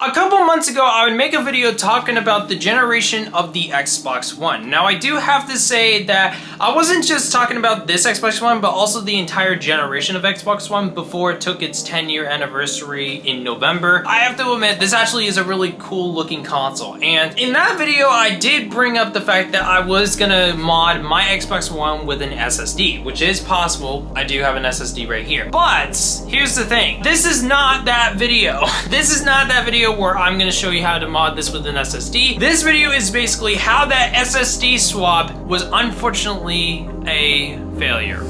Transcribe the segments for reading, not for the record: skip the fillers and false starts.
A couple months ago, I would make a video talking about the generation of the Xbox One. Now, I do have to say that I wasn't just talking about this Xbox One, but also the entire generation of Xbox One before it took its 10-year anniversary in November. I have to admit, this actually is a really cool looking console. And in that video, I did bring up the fact that I was gonna mod my Xbox One with an SSD, which is possible. I do have an SSD right here. But here's the thing. This is not that video. This is not that video where I'm gonna show you how to mod this with an SSD. This video is basically how that SSD swap was unfortunately a failure.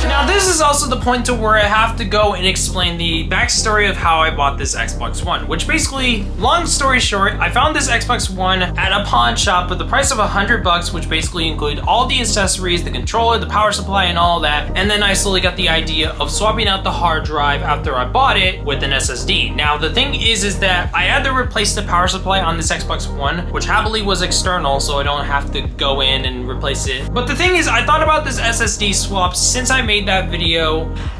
Now this is also the point to where I have to go and explain the backstory of how I bought this Xbox One, which basically, long story short, I found this Xbox One at a pawn shop with the price of $100, which basically included all the accessories, the controller, the power supply, and all that. And then I slowly got the idea of swapping out the hard drive after I bought it with an SSD. Now the thing is that I had to replace the power supply on this Xbox One, which happily was external, so I don't have to go in and replace it. But the thing is, I thought about this SSD swap since I made that video.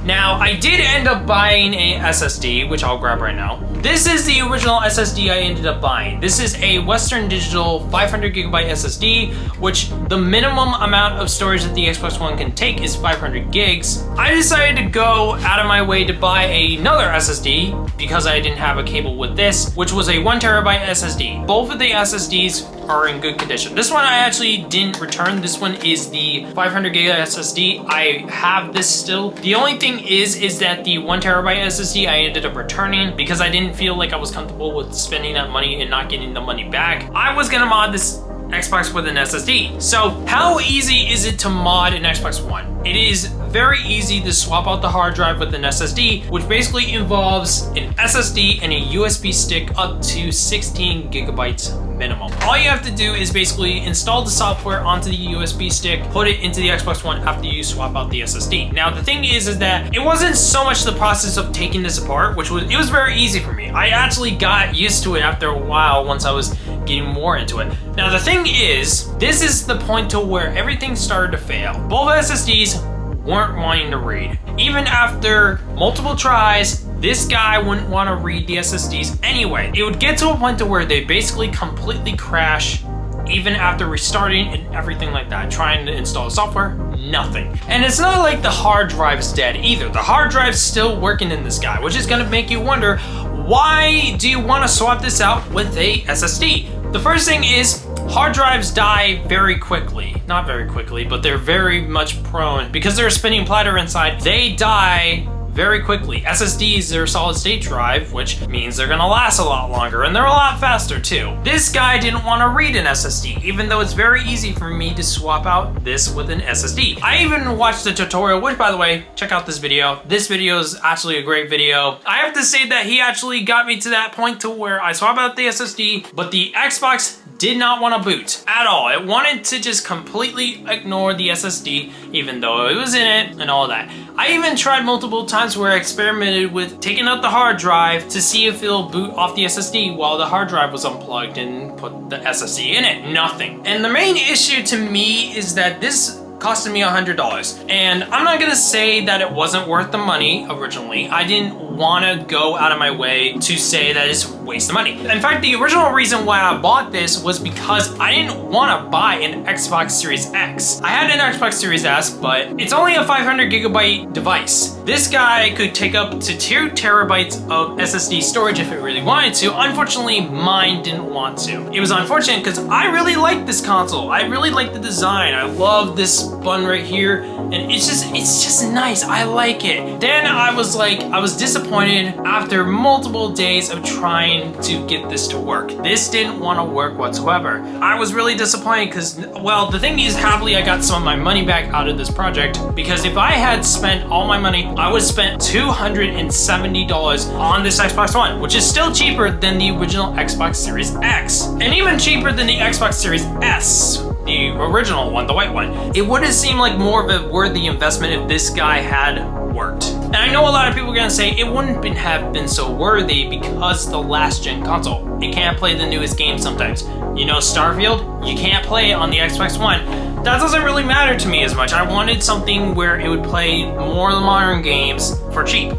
Now, I did end up buying a SSD, which I'll grab right now. This is the original SSD I ended up buying. This is a Western Digital 500GB SSD, which the minimum amount of storage that the Xbox One can take is 500 gigs. I decided to go out of my way to buy another SSD because I didn't have a cable with this, which was a 1TB SSD. Both of the SSDs are in good condition. This one I actually didn't return. This one is the 500GB SSD. I have this still. The only thing is that the 1TB SSD I ended up returning because I didn't feel like I was comfortable with spending that money and not getting the money back. I was gonna mod this Xbox with an SSD. So how easy is it to mod an Xbox One? It is very easy to swap out the hard drive with an SSD, which basically involves an SSD and a USB stick up to 16 gigabytes minimum. All you have to do is basically install the software onto the USB stick, put it into the Xbox One after you swap out the SSD. Now the thing is that it wasn't so much the process of taking this apart, it was very easy for me. I actually got used to it after a while once I was getting more into it. Now the thing is, this is the point to where everything started to fail. Both SSDs weren't wanting to read. Even after multiple tries, this guy wouldn't want to read the SSDs anyway. It would get to a point to where they basically completely crash even after restarting and everything like that. Trying to install software, nothing. And it's not like the hard drive's dead either. The hard drive's still working in this guy, which is gonna make you wonder, why do you want to swap this out with a SSD? The first thing is, hard drives die very quickly. Not very quickly, but they're very much prone. Because they're a spinning platter inside, they die very quickly. SSDs are a solid state drive, which means they're gonna last a lot longer, and they're a lot faster too. This guy didn't want to read an SSD, even though it's very easy for me to swap out this with an SSD. I even watched the tutorial, which by the way, check out this video. This video is actually a great video. I have to say that he actually got me to that point to where I swap out the SSD, but the Xbox did not want to boot at all. It wanted to just completely ignore the SSD, even though it was in it and all that. I even tried multiple times where I experimented with taking out the hard drive to see if it'll boot off the SSD while the hard drive was unplugged and put the SSD in it. Nothing. And the main issue to me is that this costed me $100. And I'm not gonna say that it wasn't worth the money originally. I didn't wanna go out of my way to say that it's a waste of money. In fact, the original reason why I bought this was because I didn't wanna buy an Xbox Series X. I had an Xbox Series S, but it's only a 500GB device. This guy could take up to 2 terabytes of SSD storage if it really wanted to. Unfortunately, mine didn't want to. It was unfortunate because I really like this console. I really like the design. I love this button right here, and it's just nice. I like it. Then I was disappointed after multiple days of trying to get this to work. This didn't want to work whatsoever. I was really disappointed because, well, the thing is, happily I got some of my money back out of this project, because if I had spent all my money, I would have spent $270 on this Xbox One, which is still cheaper than the original Xbox Series X, and even cheaper than the Xbox Series S, the original one, the white one. It would have seemed like more of a worthy investment if this guy had worked. And I know a lot of people are gonna say it wouldn't have been so worthy because the last gen console. It can't play the newest game sometimes. You know, Starfield, you can't play it on the Xbox One. That doesn't really matter to me as much. I wanted something where it would play more of the modern games for cheap.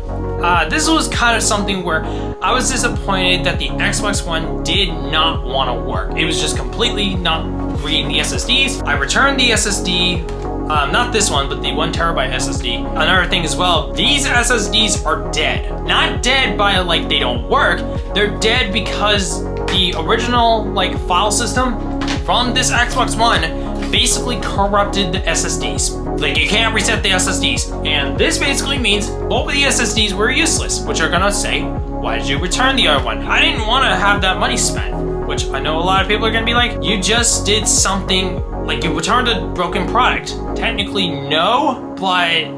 This was kind of something where I was disappointed that the Xbox One did not want to work. It was just completely not reading the SSDs. I returned the SSD, not this one, but the 1 terabyte SSD. Another thing as well, these SSDs are dead. Not dead by like they don't work, they're dead because the original like file system from this Xbox One basically corrupted the SSDs. Like, you can't reset the SSDs. And this basically means both of the SSDs were useless, which are gonna say, why did you return the other one? I didn't wanna have that money spent, which I know a lot of people are gonna be like, you just did something, like you returned a broken product. Technically, no, but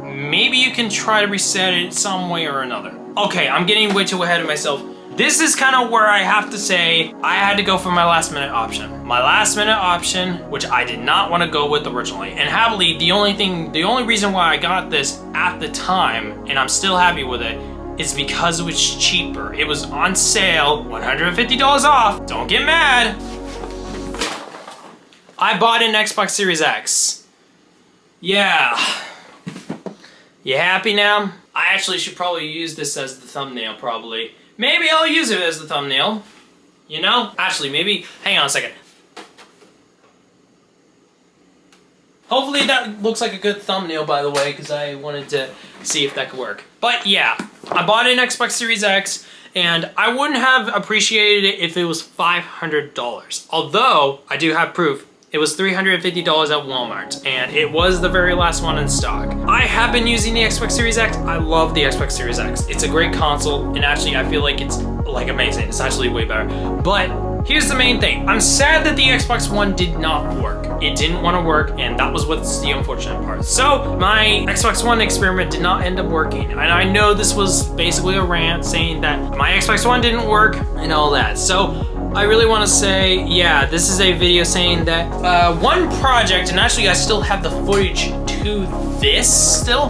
maybe you can try to reset it some way or another. Okay, I'm getting way too ahead of myself. This is kind of where I have to say I had to go for my last minute option. My last minute option, which I did not want to go with originally. And happily, the only reason why I got this at the time, and I'm still happy with it, is because it was cheaper. It was on sale, $150 off. Don't get mad. I bought an Xbox Series X. Yeah. You happy now? I actually should probably use this as the thumbnail, probably. Maybe I'll use it as the thumbnail, you know? Actually, maybe, hang on a second. Hopefully that looks like a good thumbnail, by the way, because I wanted to see if that could work. But yeah, I bought an Xbox Series X, and I wouldn't have appreciated it if it was $500. Although, I do have proof. It was $350 at Walmart, and it was the very last one in stock. I have been using the Xbox Series X. I love the Xbox Series X. It's a great console, and actually I feel like it's like amazing. It's actually way better. But here's the main thing. I'm sad that the Xbox One did not work. It didn't want to work, and that was what's the unfortunate part. So my Xbox One experiment did not end up working. And I know this was basically a rant saying that my Xbox One didn't work and all that. So I really want to say, yeah, this is a video saying that one project, and actually I still have the footage to this still,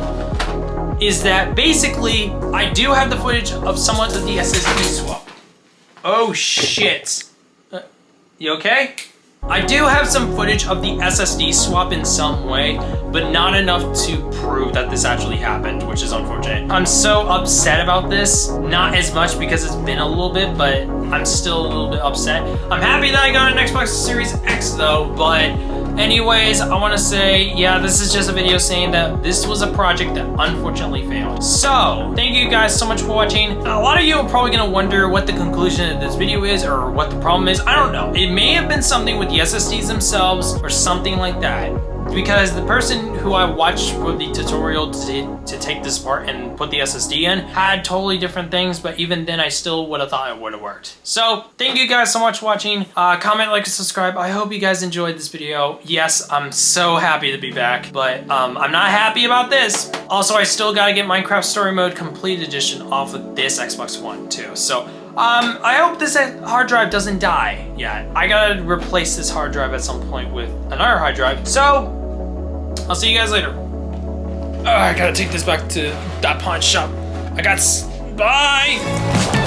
is that basically I do have the footage of somewhat of the SSD swap. Oh shit. You okay? I do have some footage of the SSD swap in some way, but not enough to prove that this actually happened, which is unfortunate. I'm so upset about this. Not as much because it's been a little bit, but I'm still a little bit upset. I'm happy that I got an Xbox Series X though, but anyways, I want to say, yeah, this is just a video saying that this was a project that unfortunately failed. So, thank you guys so much for watching. A lot of you are probably going to wonder what the conclusion of this video is or what the problem is. I don't know. It may have been something with the SSDs themselves or something like that. Because the person who I watched for the tutorial to take this apart and put the SSD in had totally different things, but even then I still would have thought it would have worked. So thank you guys so much for watching. Comment, like, and subscribe. I hope you guys enjoyed this video. Yes, I'm so happy to be back, but I'm not happy about this. Also, I still gotta get Minecraft Story Mode Complete Edition off of this Xbox One too. So I hope this hard drive doesn't die yet. I gotta replace this hard drive at some point with another hard drive. So I'll see you guys later. I gotta take this back to that pawn shop. Bye!